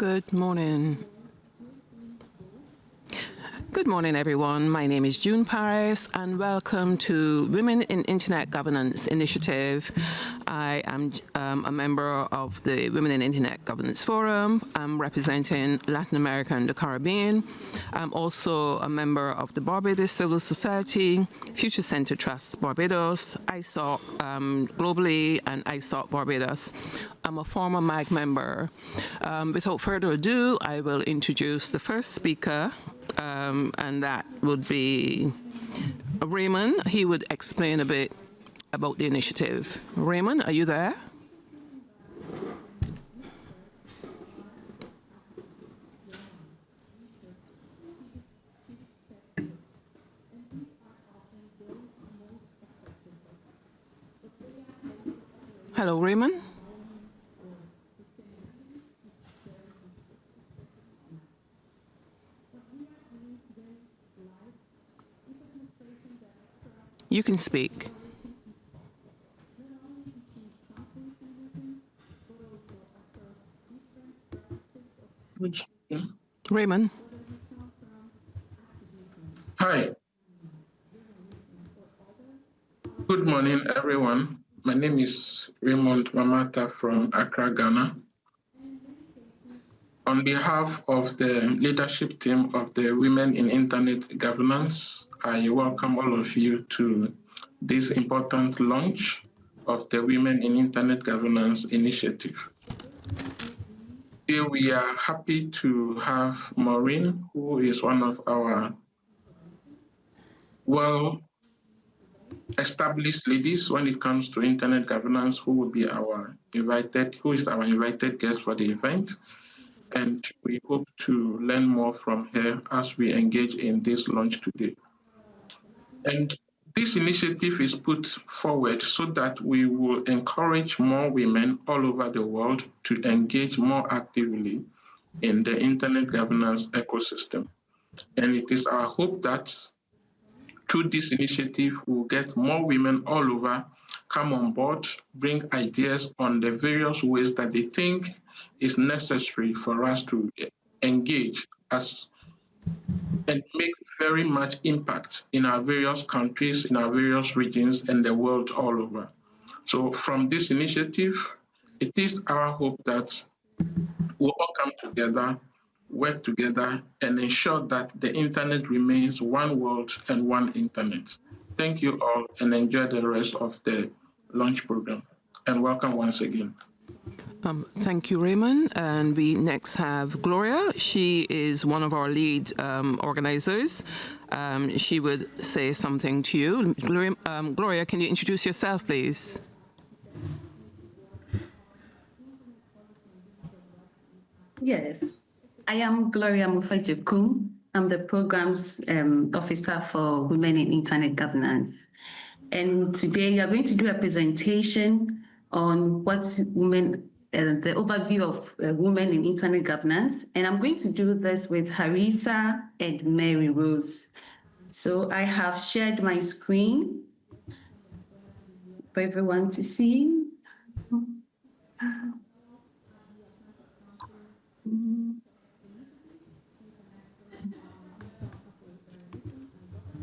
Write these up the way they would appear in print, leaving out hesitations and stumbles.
Good morning. Good morning, everyone. My name is June Paris, and welcome to Women in Internet Governance Initiative. I am a member of the Women in Internet Governance Forum. I'm representing Latin America and the Caribbean. I'm also a member of the Barbados Civil Society, Future Center Trust Barbados, ISOC globally, and ISOC Barbados. I'm a former MAG member. Without further ado, I will introduce the first speaker, and that would be Raymond. He would explain a bit about the initiative. Raymond, are you there? Hello, Raymond. You can speak. Raymond. Hi. Good morning, everyone. My name is Raymond Mamata from Accra, Ghana. On behalf of the leadership team of the Women in Internet Governance, I welcome all of you to this important launch of the Women in Internet Governance Initiative. Here we are happy to have Maureen, who is one of our well-established ladies when it comes to internet governance, who is our invited guest for the event. And we hope to learn more from her as we engage in this launch today. And this initiative is put forward so that we will encourage more women all over the world to engage more actively in the internet governance ecosystem. And it is our hope that through this initiative, we'll get more women all over come on board, bring ideas on the various ways that they think is necessary for us to engage and make very much impact in our various countries, in our various regions, and the world all over. So from this initiative, it is our hope that we'll all come together, work together, and ensure that the internet remains one world and one internet. Thank you all, and enjoy the rest of the launch program. And welcome once again. Thank you, Raymond. And we next have Gloria. She is one of our lead organizers. She would say something to you. Gloria, can you introduce yourself, please? Yes, I am Gloria Mufajikum. I'm the Programs Officer for Women in Internet Governance. And today we are going to do a presentation on what women, the overview of women in internet governance. And I'm going to do this with Harisa and Mary Rose. So I have shared my screen for everyone to see.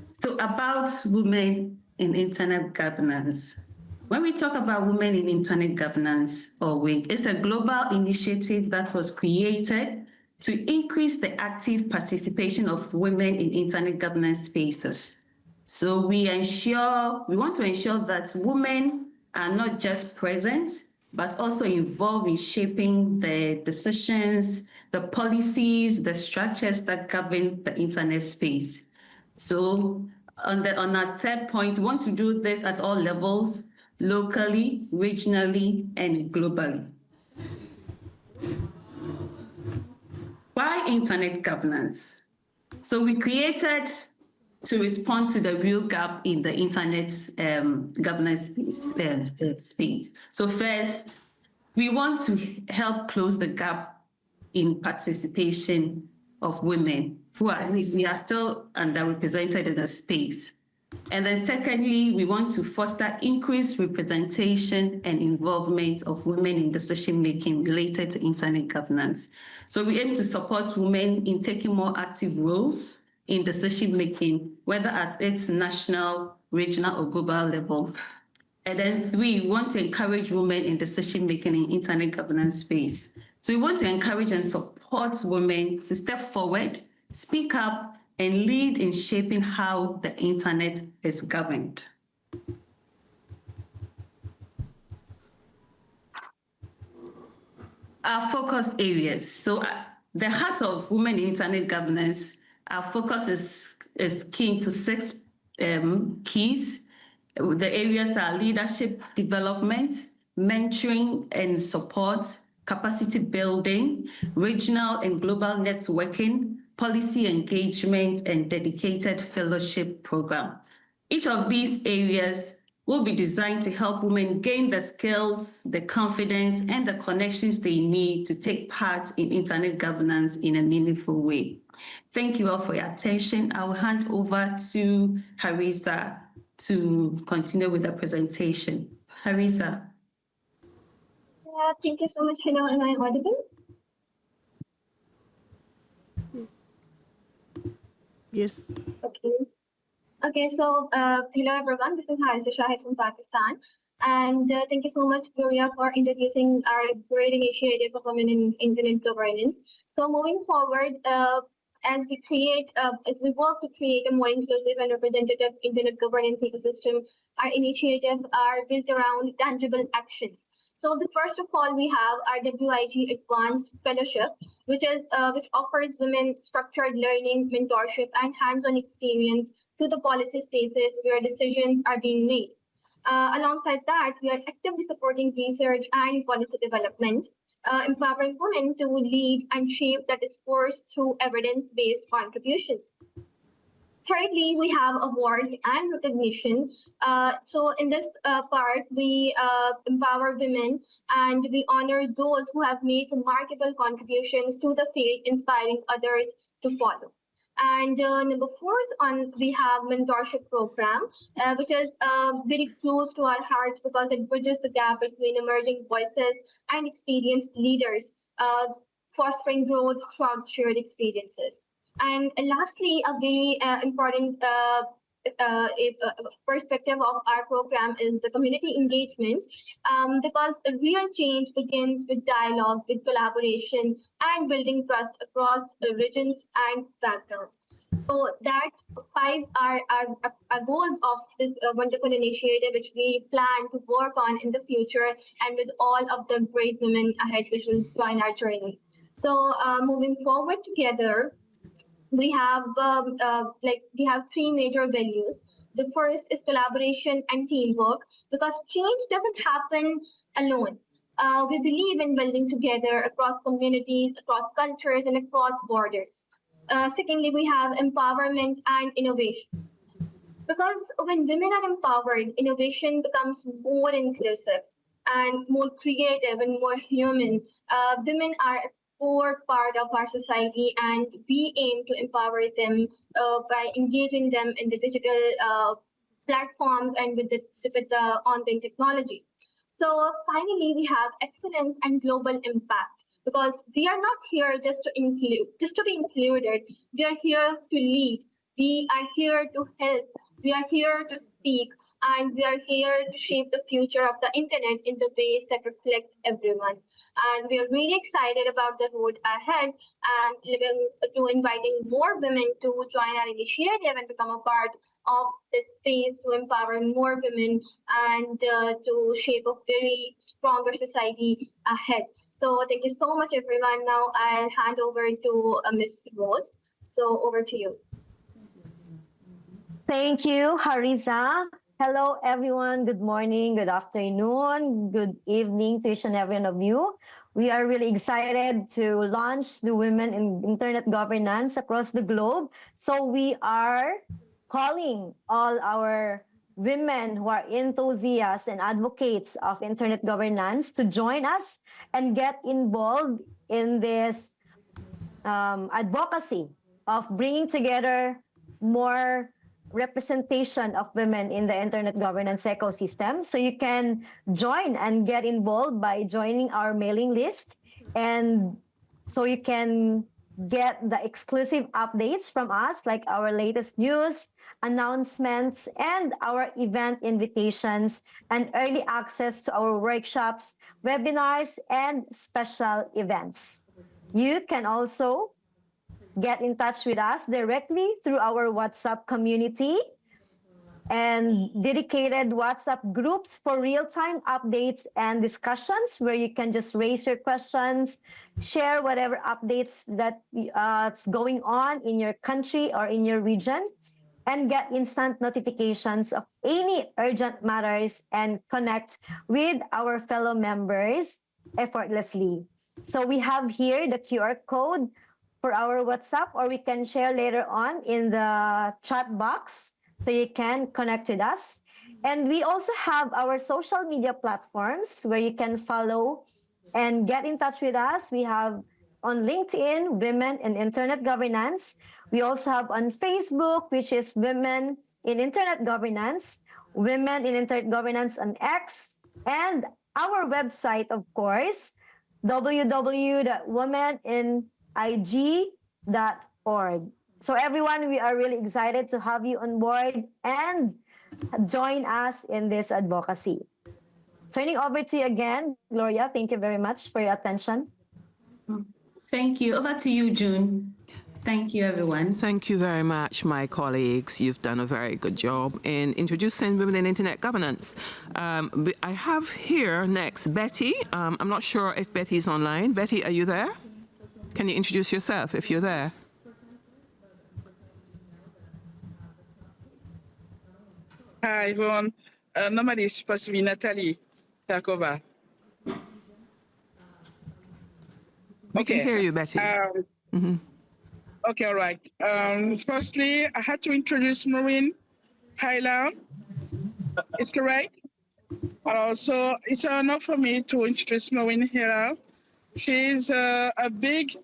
So about women in internet governance. When we talk about women in internet governance, or WIG, it's a global initiative that was created to increase the active participation of women in internet governance spaces. So we want to ensure that women are not just present, but also involved in shaping the decisions, the policies, the structures that govern the internet space. So on our third point, we want to do this at all levels, locally, regionally, and globally. Why internet governance? So we created to respond to the real gap in the internet governance space. So first, we want to help close the gap in participation of women who are still underrepresented in the space. And then secondly, we want to foster increased representation and involvement of women in decision-making related to internet governance. So we aim to support women in taking more active roles in decision-making, whether at its national, regional, or global level. And then three, we want to encourage women in decision-making in internet governance space. So we want to encourage and support women to step forward, speak up, and lead in shaping how the internet is governed. Our focus areas. So the heart of women in internet governance, our focus is key to six keys. The areas are leadership development, mentoring and support, capacity building, regional and global networking, policy engagement, and dedicated fellowship program. Each of these areas will be designed to help women gain the skills, the confidence, and the connections they need to take part in internet governance in a meaningful way. Thank you all for your attention. I will hand over to Harisa to continue with the presentation. Harisa. Thank you so much. Hello, am I audible? Yes. Okay. Okay, so hello everyone. This is Harisa Shahid from Pakistan. And thank you so much, Gloria, for introducing our great initiative of women in internet governance. So moving forward, as we work to create a more inclusive and representative internet governance ecosystem, our initiatives are built around tangible actions. So the first of all, we have our WIG Advanced Fellowship, which offers women structured learning, mentorship, and hands-on experience to the policy spaces where decisions are being made. Alongside that, we are actively supporting research and policy development, empowering women to lead and shape the discourse through evidence-based contributions. Thirdly, we have awards and recognition. So in this part, we empower women and we honor those who have made remarkable contributions to the field, inspiring others to follow. And number fourth, we have mentorship program, which is very close to our hearts because it bridges the gap between emerging voices and experienced leaders, fostering growth throughout shared experiences. And lastly, a very important perspective of our program is the community engagement, because real change begins with dialogue, with collaboration, and building trust across regions and backgrounds. So that five are goals of this wonderful initiative, which we plan to work on in the future, and with all of the great women ahead which will join our journey. So moving forward together, we have three major values. The first is collaboration and teamwork, because change doesn't happen alone. We believe in building together across communities, across cultures, and across borders. Secondly, we have empowerment and innovation, because when women are empowered, innovation becomes more inclusive and more creative and more human. Women are a core part of our society, and we aim to empower them by engaging them in the digital platforms and with the ongoing technology. So finally, we have excellence and global impact, because we are not here just to be included. We are here to lead. We are here to help. We are here to speak, and we are here to shape the future of the internet in the ways that reflect everyone. And we are really excited about the road ahead, and inviting more women to join our initiative and become a part of this space to empower more women and to shape a very stronger society ahead. So thank you so much, everyone. Now I'll hand over to Ms. Rose. So over to you. Thank you, Harisa. Hello, everyone. Good morning, good afternoon, good evening to each and every one of you. We are really excited to launch the Women in Internet Governance across the globe. So we are calling all our women who are enthusiasts and advocates of internet governance to join us and get involved in this advocacy of bringing together more representation of women in the internet governance ecosystem. So you can join and get involved by joining our mailing list. And so you can get the exclusive updates from us, like our latest news, announcements, and our event invitations, and early access to our workshops, webinars, and special events. You can also get in touch with us directly through our WhatsApp community and dedicated WhatsApp groups for real-time updates and discussions where you can just raise your questions, share whatever updates that's going on in your country or in your region, and get instant notifications of any urgent matters and connect with our fellow members effortlessly. So we have here the QR code for our WhatsApp, or we can share later on in the chat box so you can connect with us. And we also have our social media platforms where you can follow and get in touch with us. We have on LinkedIn, Women in Internet Governance. We also have on Facebook, which is Women in Internet Governance, Women in Internet Governance on X, and our website, of course, www.womeninig.org. So everyone, we are really excited to have you on board and join us in this advocacy. Turning over to you again, Gloria, thank you very much for your attention. Thank you. Over to you, June. Thank you, everyone. Thank you very much, my colleagues. You've done a very good job in introducing women in internet governance. I have here next Betty. I'm not sure if Betty's online. Betty, are you there? Can you introduce yourself if you're there? Hi, everyone. Normally it's supposed to be Natalie Takova. We can hear you, Betty. Okay, all right. Firstly, I had to introduce Maureen Hyla. Is correct? And also, it's an honor for me to introduce Maureen Hyla. She's a big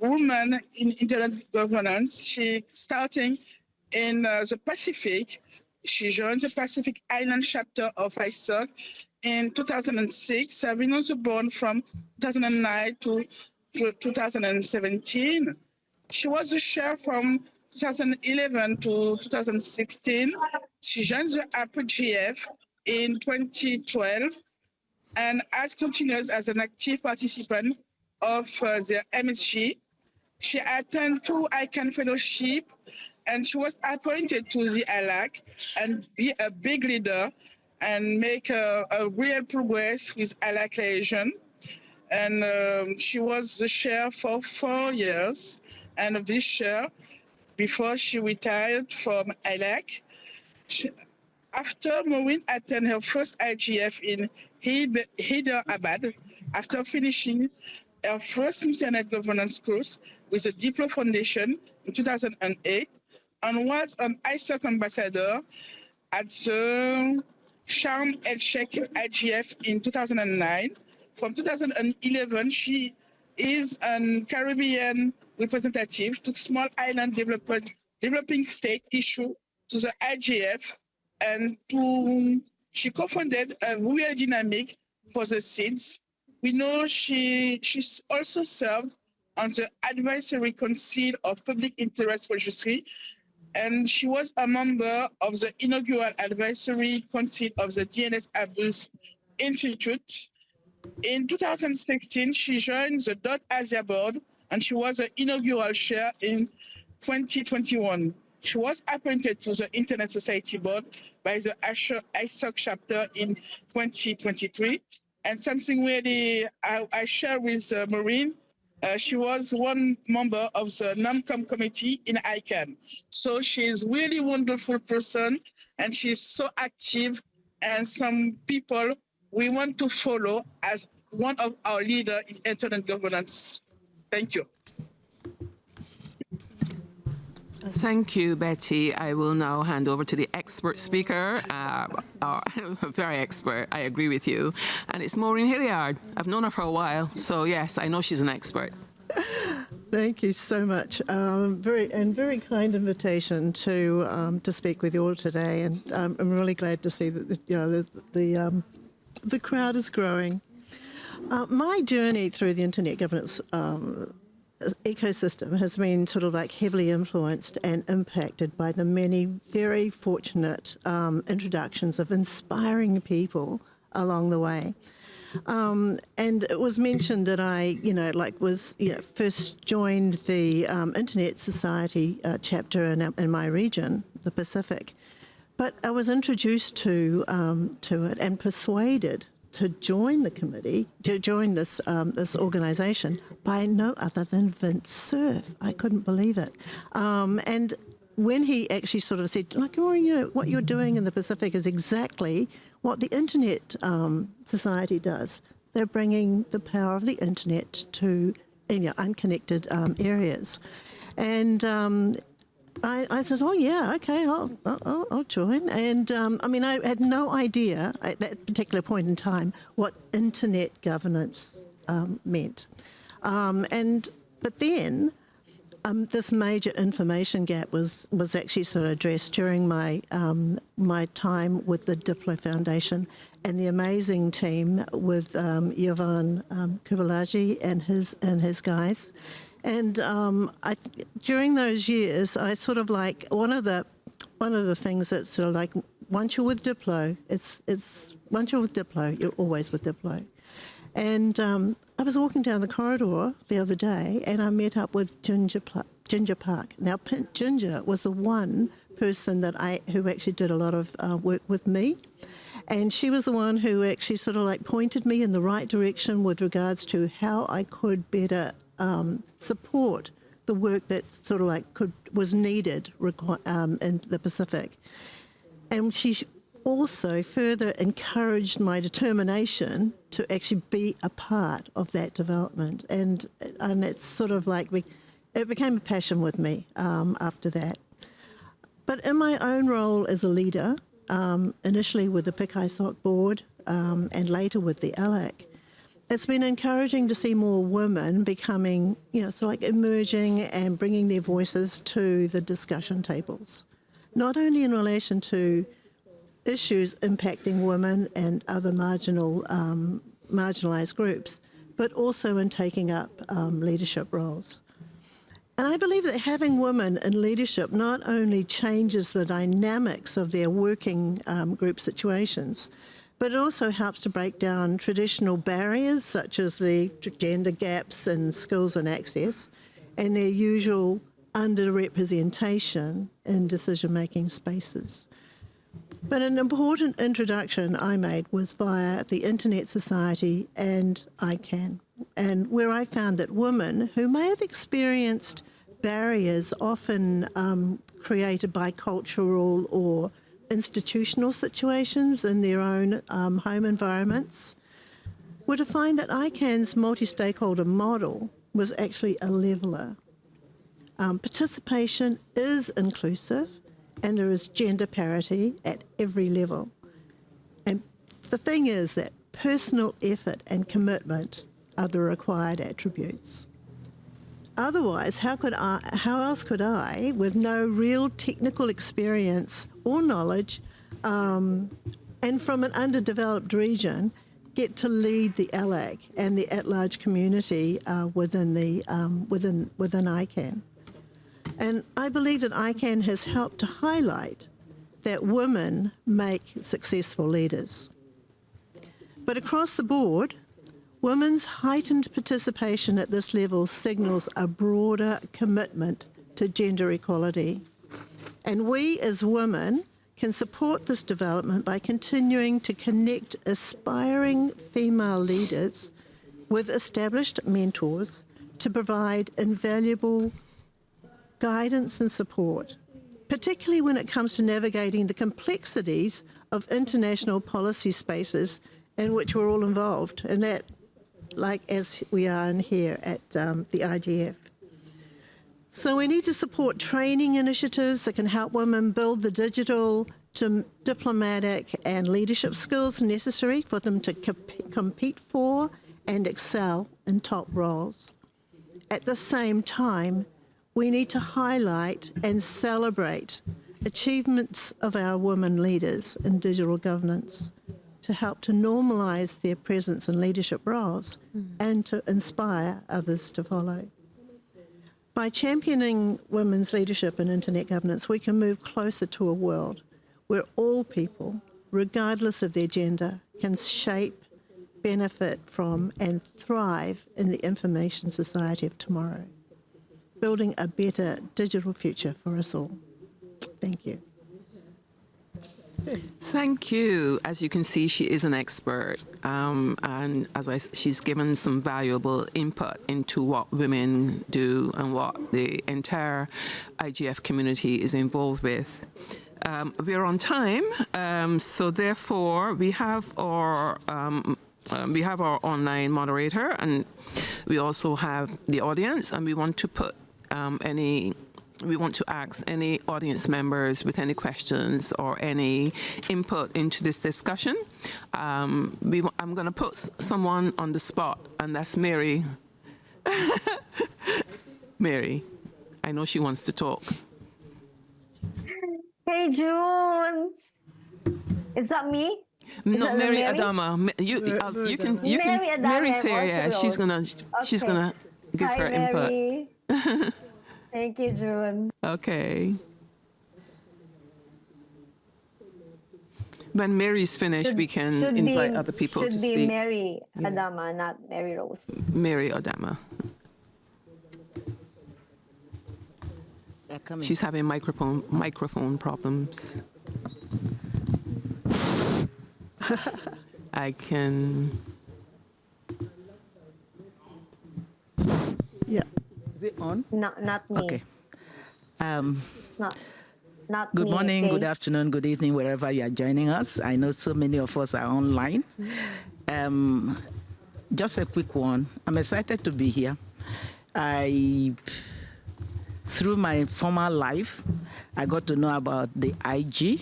woman in internet governance. She starting in the Pacific. She joined the Pacific Island chapter of ISOC in 2006, serving on the board from 2009 to 2017. She was the chair from 2011 to 2016. She joined the IGF in 2012 and has continued as an active participant of the MSG. She attended 2 ICANN fellowships, and she was appointed to the ALAC and be a big leader and make a real progress with ALAC liaison. And she was the chair for 4 years and a vice chair before she retired from ALAC. After Maureen attended her first IGF in Hyderabad, after finishing her first internet governance course with the Diplo Foundation in 2008, and was an ISOC ambassador at the Sharm el-Sheikh IGF in 2009. From 2011, she is a Caribbean representative to small island developing state issue to the IGF, and she co-founded a real dynamic for the seeds. We know she's also served on the Advisory Council of Public Interest Registry, and she was a member of the inaugural Advisory Council of the DNS Abuse Institute. In 2016, she joined the .Asia board, and she was the inaugural chair in 2021. She was appointed to the Internet Society board by the ISOC chapter in 2023. And something really I share with Maureen, she was one member of the NAMCOM committee in ICANN. So she's really wonderful person, and she's so active, and some people we want to follow as one of our leaders in internet governance. Thank you. Thank you, Betty. I will now hand over to the expert speaker, very expert, I agree with you. And it's Maureen Hilliard. I've known her for a while, so yes, I know she's an expert. Thank you so much. Very kind invitation to speak with you all today, and I'm really glad to see that the crowd is growing. My journey through the internet governance ecosystem has been sort of like heavily influenced and impacted by the many very fortunate introductions of inspiring people along the way. And it was mentioned that I, first joined the Internet Society chapter in my region, the Pacific. But I was introduced to it and persuaded to join the committee, to join this organisation by no other than Vince Cerf. I couldn't believe it. And when he actually sort of said, like, what you're doing in the Pacific is exactly what the Internet Society does. They're bringing the power of the Internet to unconnected areas. And I said, oh, yeah, okay, I'll join. And, I had no idea at that particular point in time what Internet governance meant. But then this major information gap was actually sort of addressed during my time with the Diplo Foundation and the amazing team with Yovan Kubalaji and his guys. And during those years, I sort of like one of the things that's sort of like once you're with Diplo, once you're with Diplo, you're always with Diplo. And I was walking down the corridor the other day, and I met up with Ginger Park. Now, Ginger was the one person who actually did a lot of work with me. And she was the one who actually sort of like pointed me in the right direction with regards to how I could better support the work that sort of like was needed in the Pacific. And she also further encouraged my determination to actually be a part of that development. And it's sort of like it became a passion with me after that. But in my own role as a leader, initially with the PIC-ISOC board and later with the ALAC, it's been encouraging to see more women becoming, sort of like emerging and bringing their voices to the discussion tables, not only in relation to issues impacting women and other marginalised groups, but also in taking up leadership roles. And I believe that having women in leadership not only changes the dynamics of their working group situations, but it also helps to break down traditional barriers such as the gender gaps in skills and access and their usual underrepresentation in decision-making spaces. But an important introduction I made was via the Internet Society and ICANN, and where I found that women who may have experienced barriers often created by cultural or institutional situations in their own home environments were to find that ICANN's multi-stakeholder model was actually a leveller. Participation is inclusive and there is gender parity at every level. And the thing is that personal effort and commitment are the required attributes. Otherwise, how else could I, with no real technical experience or knowledge, and from an underdeveloped region, get to lead the ALAC and the at-large community within ICANN? And I believe that ICANN has helped to highlight that women make successful leaders. But across the board, women's heightened participation at this level signals a broader commitment to gender equality. And we as women can support this development by continuing to connect aspiring female leaders with established mentors to provide invaluable guidance and support, particularly when it comes to navigating the complexities of international policy spaces in which we're all involved, and that, like as we are in here at the IGF. So we need to support training initiatives that can help women build the digital, diplomatic and leadership skills necessary for them to compete for and excel in top roles. At the same time, we need to highlight and celebrate achievements of our women leaders in digital governance to help to normalise their presence in leadership roles and to inspire others to follow. By championing women's leadership in internet governance, we can move closer to a world where all people, regardless of their gender, can shape, benefit from and thrive in the information society of tomorrow, building a better digital future for us all. Thank you. Thank you. As you can see, she is an expert, and she's given some valuable input into what women do and what the entire IGF community is involved with. We are on time, so therefore we have our online moderator, and we also have the audience, and we want to put we want to ask any audience members with any questions or any input into this discussion. I'm going to put someone on the spot, and that's Mary. Mary, I know she wants to talk. Hey, June. Is that me? No, Mary Adama. Mary's here. Yeah, she's gonna give Hi, her Mary. input. Thank you, June. Okay. When Mary's finished, we can invite other people to speak. Should be Mary Adama, not Mary Rose. Mary Adama. She's having microphone problems. I can. Yeah. Is it on? Not me. Okay. Not Good me, morning, okay? good afternoon, good evening, wherever you are joining us. I know so many of us are online. Just a quick one. I'm excited to be here. Through my former life, I got to know about the IG,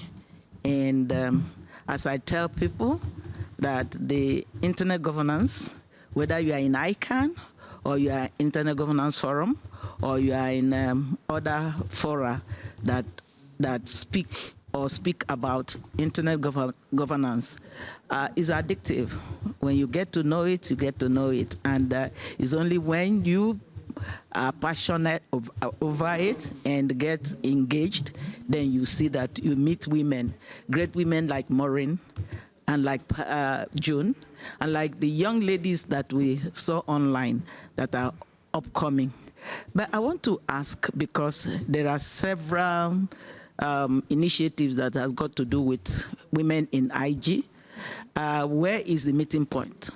and as I tell people that the internet governance, whether you are in ICANN or you are Internet Governance Forum, or you are in other fora that speak about internet governance, is addictive. When you get to know it, you get to know it. And it's only when you are passionate over it and get engaged, then you see that you meet women, great women like Maureen and like June, and like the young ladies that we saw online that are upcoming. But I want to ask, because there are several initiatives that has got to do with women in IG, where is the meeting point?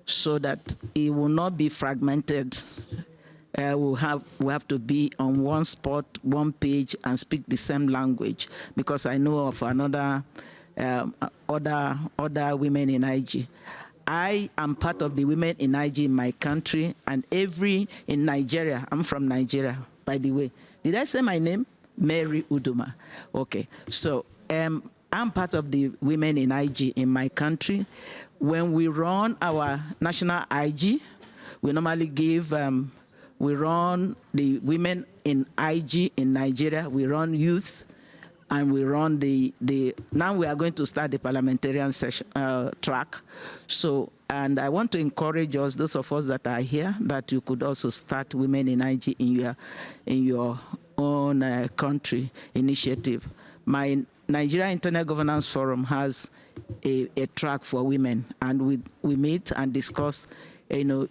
So that it will not be fragmented. We have to be on one spot, one page, and speak the same language. Because I know of other women in IG. I am part of the women in IG in my country, and in Nigeria. I'm from Nigeria, by the way. Did I say my name? Mary Uduma. Okay. So I'm part of the women in IG in my country. When we run our national IG, we normally we run the women in IG in Nigeria, we run youth, and we run now we are going to start the parliamentarian session, track. So, and I want to encourage us, those of us that are here, that you could also start Women in IG in your own country initiative. My Nigeria Internet Governance Forum has a track for women, and we meet and discuss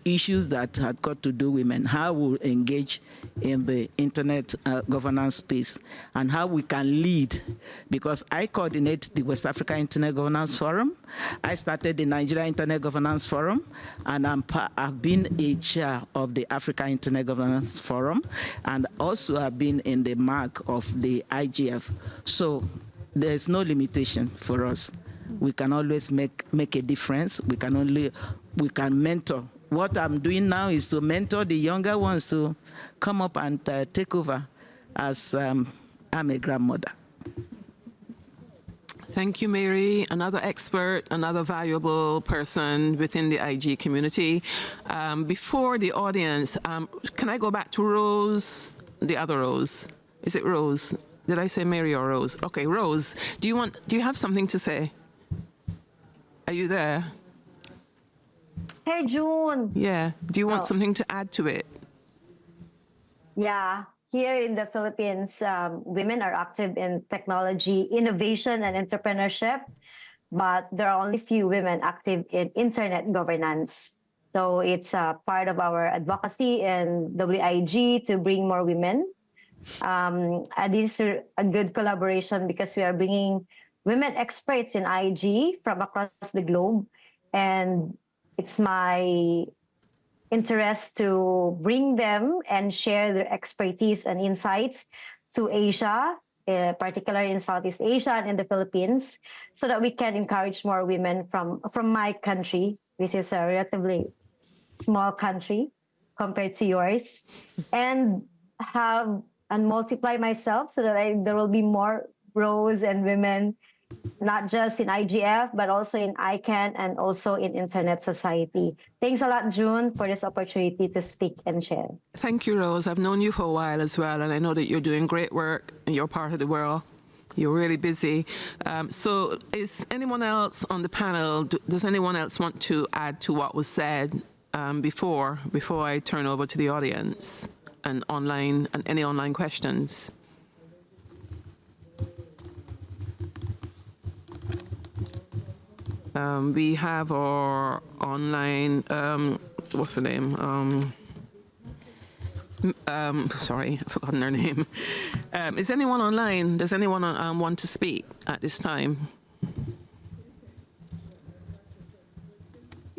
issues that had got to do with women, how we engage in the internet governance space, and how we can lead. Because I coordinate the West Africa Internet Governance Forum. I started the Nigeria Internet Governance Forum, and I've been a chair of the Africa Internet Governance Forum, and also have been in the MAG of the IGF. So there's no limitation for us. We can always make a difference. We can mentor. What I'm doing now is to mentor the younger ones to come up and take over, as I'm a grandmother. Thank you, Mary. Another expert, another valuable person within the IG community. Before the audience, can I go back to Rose, the other Rose? Is it Rose? Did I say Mary or Rose? Okay, Rose, do you have something to say? Are you there? Hey, June. Yeah. Do you want Oh. something to add to it? Yeah, here in the Philippines, women are active in technology, innovation, and entrepreneurship, but there are only few women active in internet governance. So it's part of our advocacy and WIG to bring more women. And this is a good collaboration because we are bringing women experts in IG from across the globe, and it's my interest to bring them and share their expertise and insights to Asia, particularly in Southeast Asia and in the Philippines, so that we can encourage more women from my country, which is a relatively small country compared to yours, and have and multiply myself so that there will be more Rose and women, not just in IGF, but also in ICANN and also in Internet Society. Thanks a lot, June, for this opportunity to speak and share. Thank you, Rose. I've known you for a while as well, and I know that you're doing great work in your part of the world. You're really busy. So is anyone else on the panel, does anyone else want to add to what was said before I turn over to the audience and any online questions? We have our online, what's the name? Sorry, I've forgotten her name. Is anyone online? Does anyone want to speak at this time?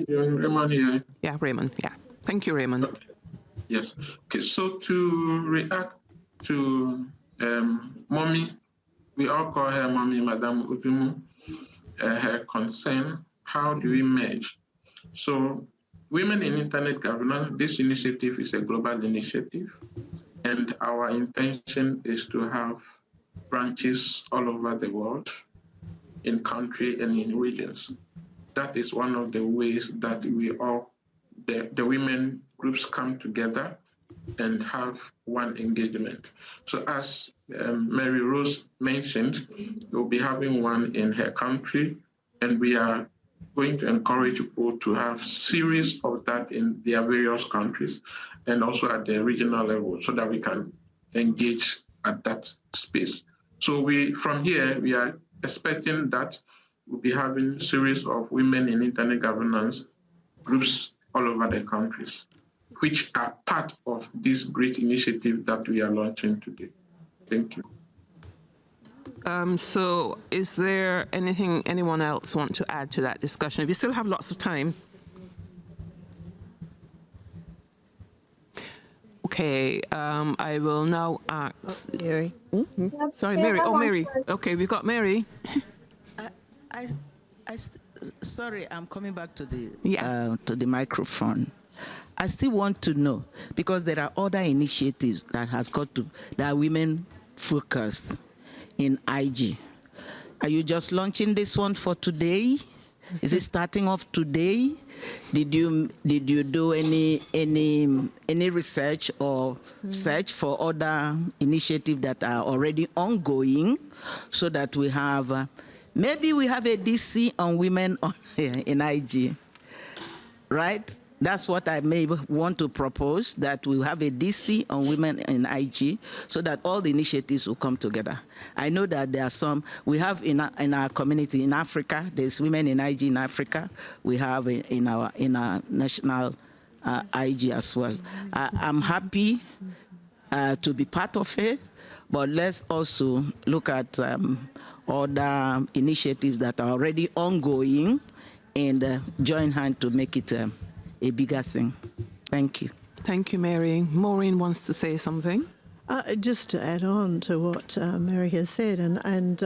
Raymond here. Yeah, Raymond, yeah. Thank you, Raymond. Okay. Yes. Okay, so to react to Mommy, we all call her Mommy, Madame Udumu, her concern, how do we merge? So Women in Internet Governance, this initiative is a global initiative, and our intention is to have branches all over the world, in country and in regions. That is one of the ways that we all, the women groups come together and have one engagement. So as Mary Rose mentioned, we'll be having one in her country, and we are going to encourage people to have series of that in their various countries and also at the regional level so that we can engage at that space. So from here, we are expecting that we'll be having series of women in internet governance groups all over the countries, which are part of this great initiative that we are launching today. Thank you. So is there anything anyone else want to add to that discussion? We still have lots of time. Okay, I will now ask... Mary. Sorry, Mary. Oh, Mary. Okay, we've got Mary. Sorry, I'm coming back to the microphone. I still want to know, because there are other initiatives that are women focused in IG. Are you just launching this one for today? Is it starting off today? Did you do any research or search for other initiatives that are already ongoing, so that we have maybe we have a DC on women in IG, right? That's what I may want to propose, that we have a DC on women in IG so that all the initiatives will come together. I know that there are some, we have in our community in Africa, there's women in IG in Africa. We have in our national IG as well. I'm happy to be part of it, but let's also look at other initiatives that are already ongoing and join hands to make it a bigger thing. Thank you. Thank you, Mary. Maureen wants to say something. Just to add on to what Mary has said, and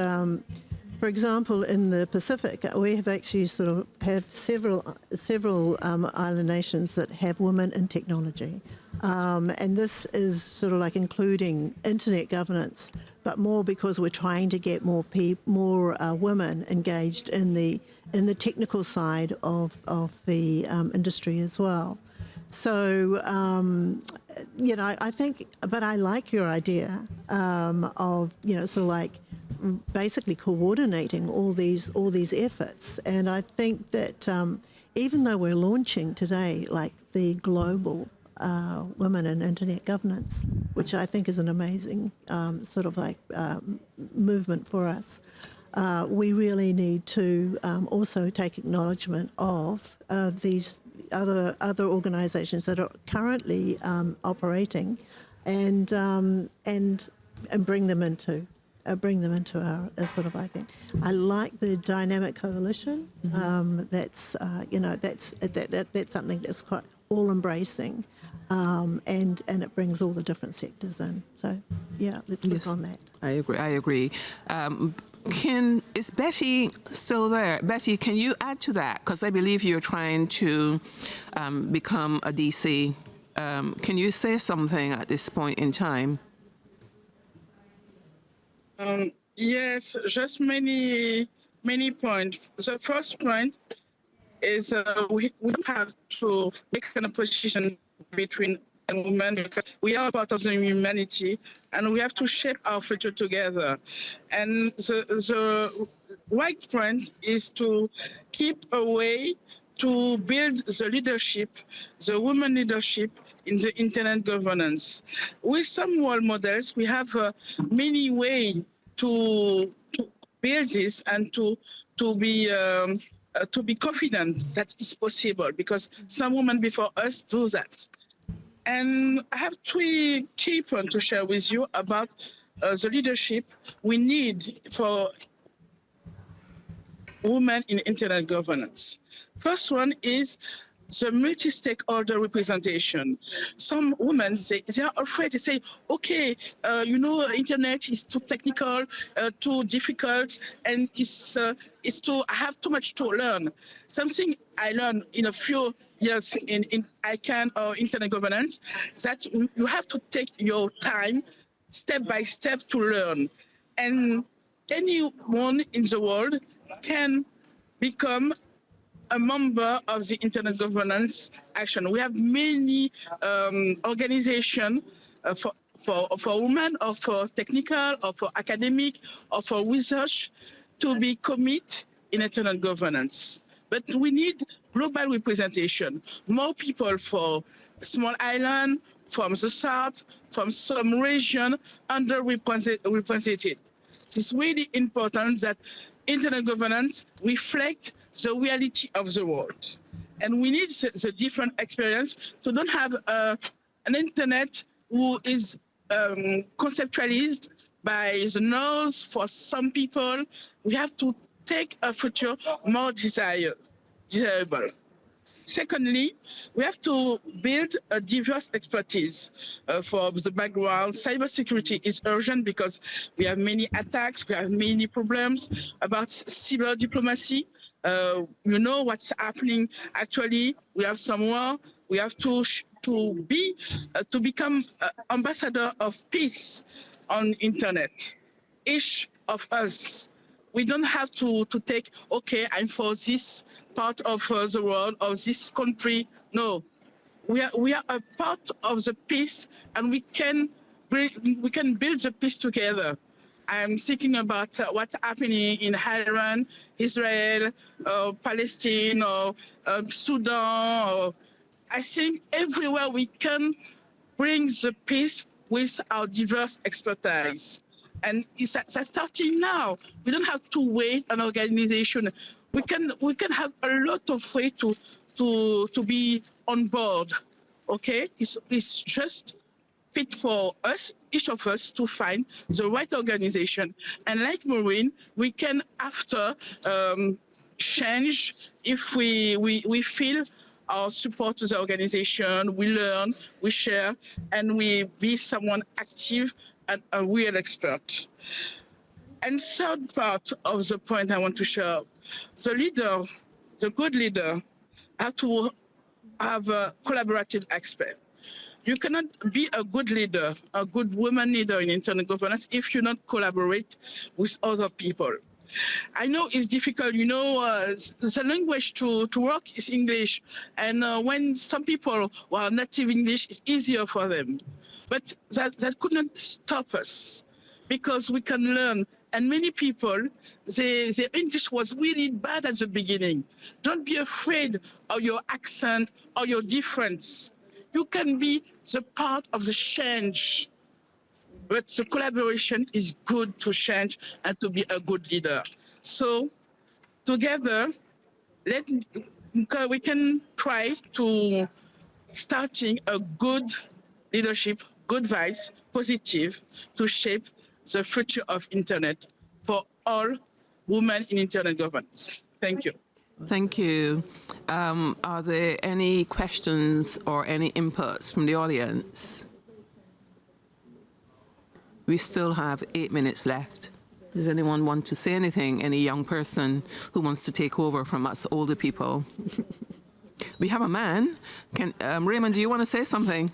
For example, in the Pacific, we have actually sort of have several island nations that have women in technology. And this is sort of like including internet governance, but more because we're trying to get more women engaged in the technical side of the industry as well. So, you know, I think, but I like your idea of, you know, sort of like basically coordinating all these efforts. And I think that even though we're launching today, like the global Women in Internet Governance, which I think is an amazing sort of like movement for us, we really need to also take acknowledgement of these other organisations that are currently operating, and bring them into our sort of, I think. I like the dynamic coalition. That's you know, that's something that's quite all embracing, and it brings all the different sectors in. So yeah, let's look on that. I agree. Is Betty still there? Betty, can you add to that? Because I believe you're trying to become a DC. Can you say something at this point in time? Yes, just many points. The first point is we have to make an opposition between and women, because we are part of the humanity and we have to shape our future together. And the right point is to keep a way to build the leadership, the women leadership in the internet governance. With some role models, we have many ways to build this and to be confident that it's possible, because some women before us do that. And I have 3 key points to share with you about the leadership we need for women in internet governance. First one is the multi-stakeholder representation. Some women, they are afraid to say, okay, you know, internet is too technical, too difficult, and I have too much to learn. Something I learned in a few years in ICANN or internet governance, that you have to take your time step by step to learn. And anyone in the world can become a member of the internet governance action. We have many organizations for women, or for technical, or for academic, or for research to be committed in internet governance. But we need global representation, more people for small island, from the south, from some region, underrepresented. It's really important that internet governance reflect the reality of the world. And we need the different experience to don't have an internet who is conceptualized by the nose for some people. We have to take a future more desirable. Secondly, we have to build a diverse expertise for the background. Cybersecurity is urgent because we have many attacks, we have many problems about cyber diplomacy. You know what's happening. Actually, we have some war. We have to become ambassador of peace on internet. Each of us. We don't have to take, okay, I'm for this part of the world, or this country. No, we are a part of the peace, and we can build the peace together. I'm thinking about what's happening in Iran, Israel, Palestine, or Sudan. Or I think everywhere we can bring the peace with our diverse expertise. And it's starting now. We don't have to wait an organization. We can have a lot of ways to be on board. Okay, it's just fit for us, each of us, to find the right organization. And like Maureen, we can after change if we feel our support to the organization, we learn, we share, and we be someone active and a real expert. And third part of the point I want to share, the leader, the good leader, have to have a collaborative aspect. You cannot be a good leader, a good woman leader in internet governance if you not collaborate with other people. I know it's difficult, the language to work is English. And when some people who are native English, it's easier for them. But that could not stop us because we can learn. And many people, their English was really bad at the beginning. Don't be afraid of your accent or your difference. You can be the part of the change. But the collaboration is good to change and to be a good leader. So together, we can try to starting a good leadership, good vibes, positive, to shape the future of internet for all women in internet governance. Thank you. Thank you. Are there any questions or any inputs from the audience? We still have 8 minutes left. Does anyone want to say anything? Any young person who wants to take over from us older people? We have a man. Raymond, do you want to say something?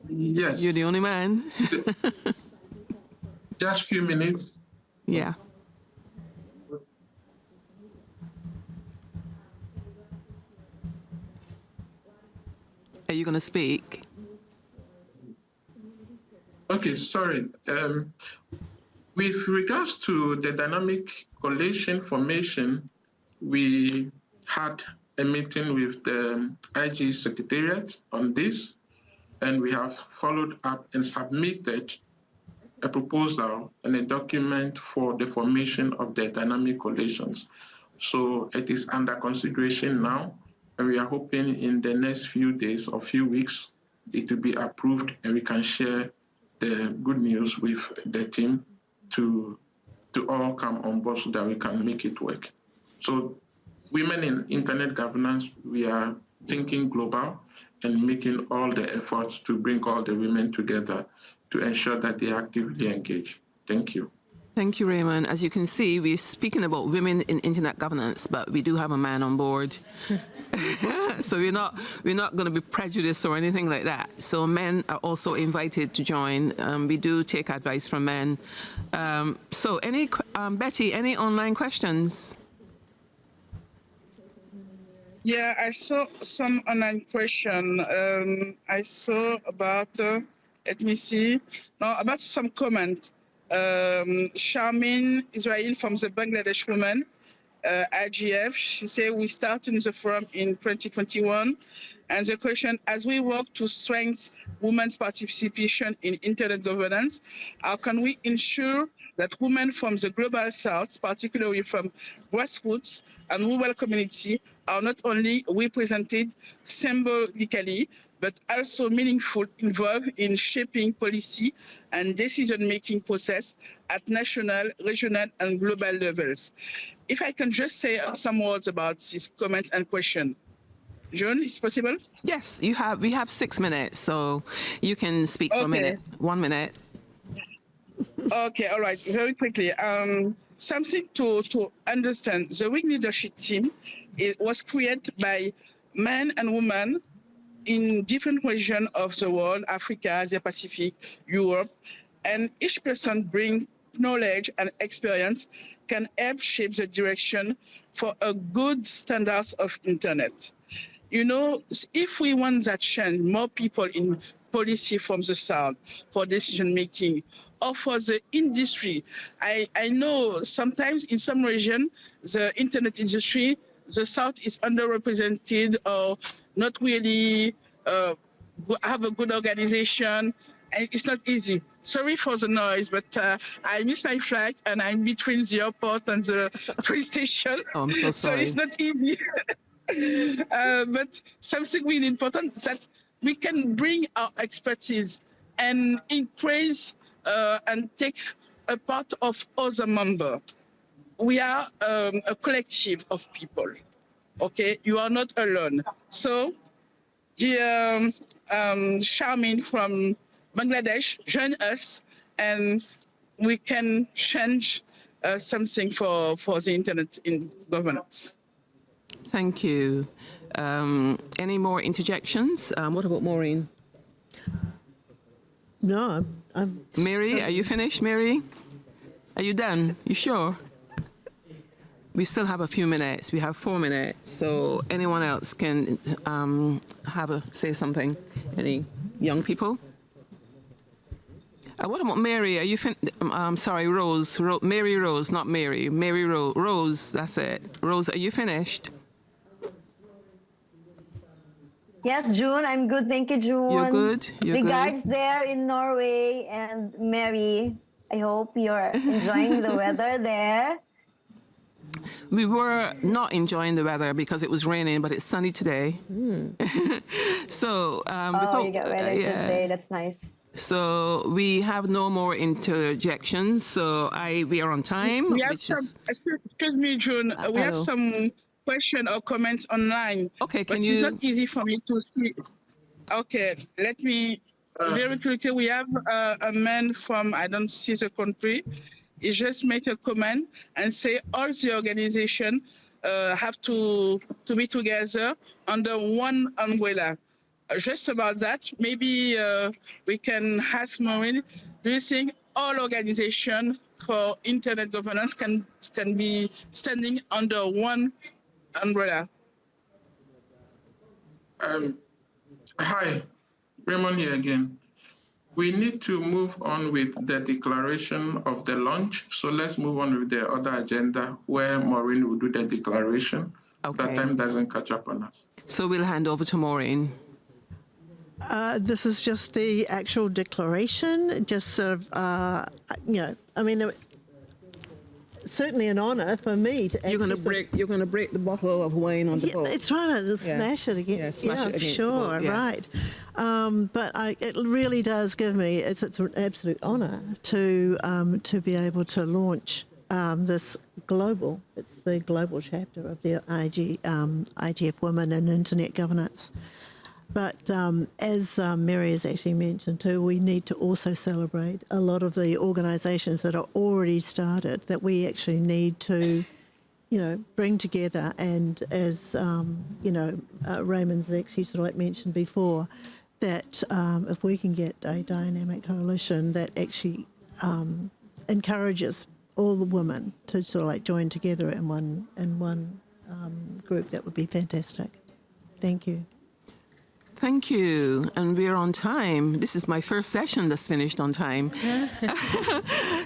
Yes. You're the only man. Just a few minutes. Yeah. Are you going to speak? Okay, sorry. With regards to the dynamic coalition formation, we had a meeting with the IG Secretariat on this, and we have followed up and submitted a proposal and a document for the formation of the dynamic coalitions. So it is under consideration now, and we are hoping in the next few days or few weeks it will be approved and we can share the good news with the team to all come on board so that we can make it work. So women in internet governance, we are thinking global and making all the efforts to bring all the women together to ensure that they actively engage. Thank you. Thank you, Raymond. As you can see, we're speaking about women in internet governance, but we do have a man on board. So we're not going to be prejudiced or anything like that. So men are also invited to join. We do take advice from men. So Betty, any online questions? Yeah, I saw some online question. I saw about, let me see, no, about some comment. Charmin Israel from the Bangladesh woman, IGF, she said we started the forum in 2021. And the question, as we work to strengthen women's participation in internet governance, how can we ensure that women from the global south, particularly from grassroots and rural community, are not only represented symbolically, but also meaningful, involved in shaping policy and decision-making process at national, regional, and global levels. If I can just say some words about this comment and question. John, is it possible? Yes, we have 6 minutes, so you can speak for a minute. 1 minute. Okay, all right, very quickly. Something to understand, the WIG leadership team was created by men and women in different regions of the world, Africa, Asia Pacific, Europe, and each person brings knowledge and experience can help shape the direction for a good standards of internet. You know, if we want that change, more people in policy from the South for decision making or for the industry. I know sometimes in some region, the internet industry, the South is underrepresented or not really have a good organization. And it's not easy. Sorry for the noise, but I missed my flight and I'm between the airport and the train station. Oh, I'm so sorry. So it's not easy. But something really important is that we can bring our expertise and increase and take a part of other members. We are a collective of people, okay? You are not alone. So the Charmin from Bangladesh join us and we can change something for the internet in governance. Thank you. Any more interjections? What about Maureen? No, I'm Mary, are you finished, Mary? Are you done? You sure? We still have a few minutes. We have 4 minutes. So anyone else can say something. Any young people? What about Mary? Are you sorry, Rose. Mary Rose, not Mary. Mary Rose, that's it. Rose, are you finished? Yes, June, I'm good. Thank you, June. You're good? You're Regards good? there in Norway, and Mary, I hope you're enjoying the weather there. We were not enjoying the weather because it was raining, but it's sunny today. So, You got weather today. That's nice. So we have no more interjections. So we are on time. We have excuse me, June. We have some question or comments online. Okay, but it's not easy for me to see. Okay, let me very quickly. We have a man from, I don't see the country. He just make a comment and say all the organization have to be together under one umbrella. Just about that, maybe we can ask Maureen, do you think all organizations for internet governance can be standing under one umbrella? Hi, Raymond here again. We need to move on with the declaration of the launch. So let's move on with the other agenda where Maureen will do the declaration. Okay. That time doesn't catch up on us. So we'll hand over to Maureen. This is just the actual declaration, just sort of, I mean, certainly an honour for me to. You're going to break the bottle of wine on the boat. It's trying to smash it against. Yeah, smash it against sure, the boat, right. But it really does give me. It's an absolute honour to be able to launch this global. It's the global chapter of the IGF Women in Internet Governance. But as Mary has actually mentioned too, we need to also celebrate a lot of the organisations that are already started that we actually need to, bring together. And as, Raymond's actually sort of like mentioned before, that if we can get a dynamic coalition that actually encourages all the women to sort of like join together in one group, that would be fantastic. Thank you. Thank you. And we're on time. This is my first session that's finished on time.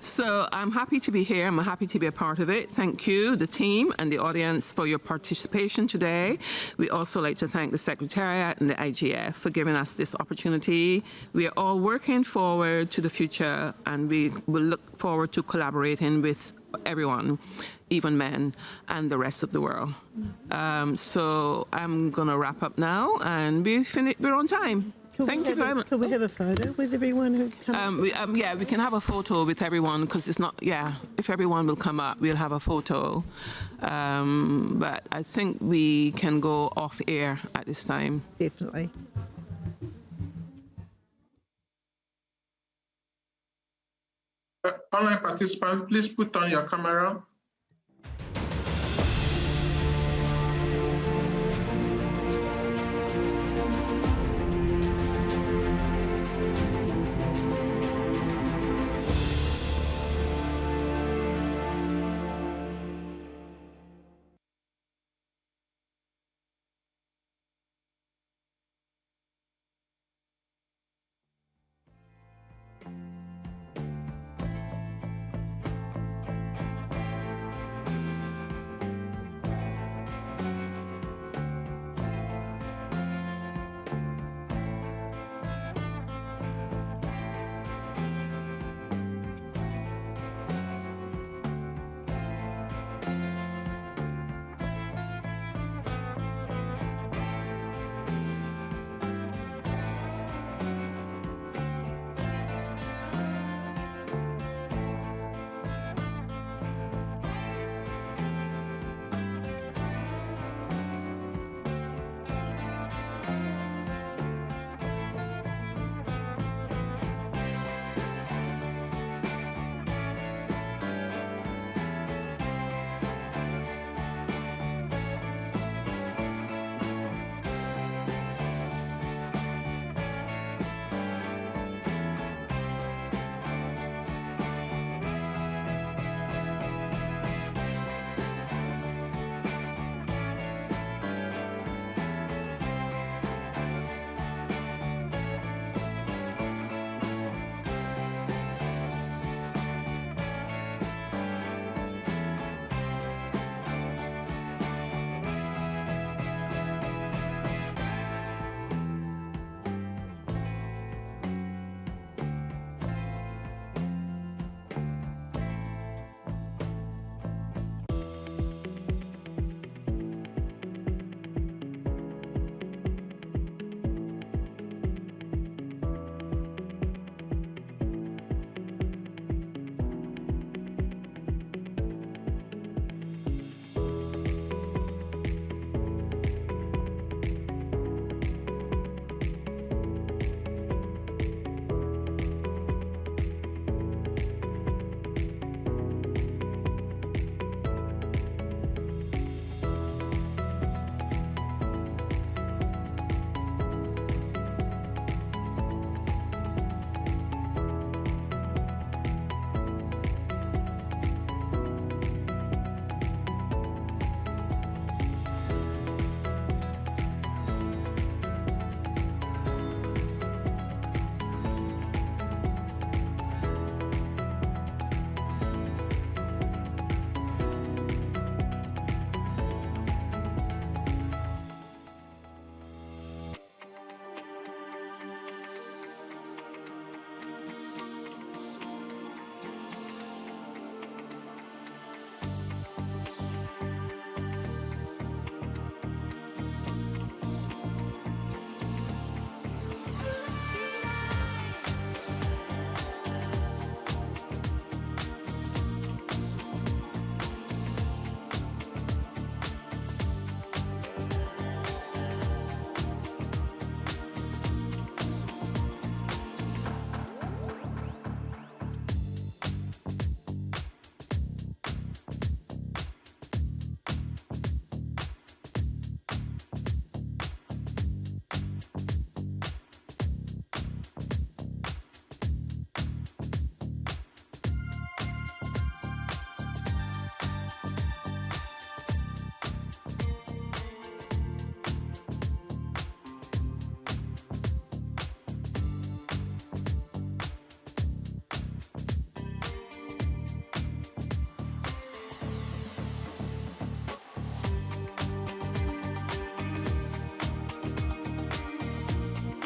So I'm happy to be here. I'm happy to be a part of it. Thank you, the team and the audience, for your participation today. We also like to thank the Secretariat and the IGF for giving us this opportunity. We are all working forward to the future, and we will look forward to collaborating with everyone, even men, and the rest of the world. So I'm going to wrap up now, and we're on time. Thank you very much. Could we have a photo with everyone who comes? We can have a photo with everyone, because it's not, if everyone will come up, we'll have a photo. But I think we can go off air at this time. Definitely. Online participants, please put on your camera.